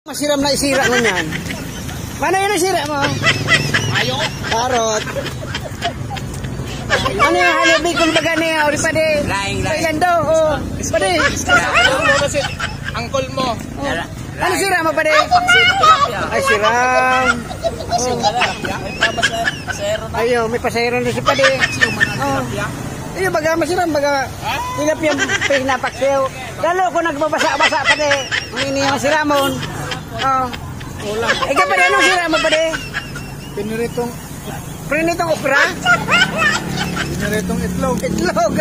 Masiram na isira mo yan. Mana yun isira mo? Ayo. Karot. Ano yung halibikol baga niya? O pade. Laing. Pagando. O. Pade. Angkol mo. Ano sira mo pade? Ay siram. Ayo, may pasayro na si pade. Iyo baga masiram baga. Tilapia pinapaksiw. Lalo ko nagbabasa-basa pade. Ang ini yung masiramon. Oh. Ikaw pade, anong sira mo pade? Piniritong okra? Piniritong itlog. Itlog.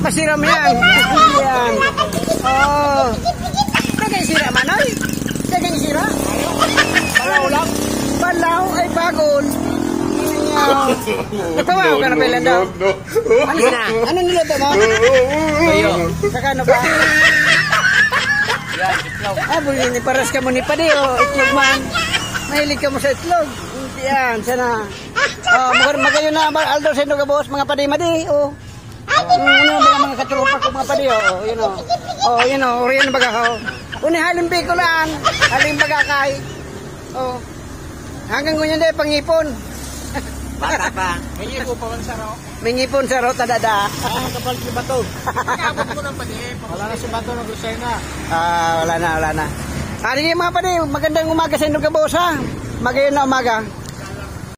Masiram yan. Yan. Oh. Kagay sira manoy? Kagay sira? Balaw lang. Balaw ay bagol. Natawa ka na pala daw. Ano na? Ano niluto mo? Ayo. Kakano ba? Yan, itlog. Ah, ni paras ka mo ni pade o itlog man. Mahilig ka mo sa itlog. Yan, sana. Oh, magayon na Aldo sa Indo boss, mga padi-madi. Oh. Ano mga katrupa ko mga padi oh, you know. Oh, you know, oriyan baga ko. Uni halimbi ko lang. Halim baga kay. Oh. Hanggang ngunyan day pangipon. Baka pa. May ipo pa man sa ro. May ngipon sa ro tadada. Kapal si Bato. Pagkabot mo ng padi. Wala na si Bato ng Grosay na. Ah, wala na. Ano yung mga padi, magandang umaga sa Indo boss ha. Magayon na umaga.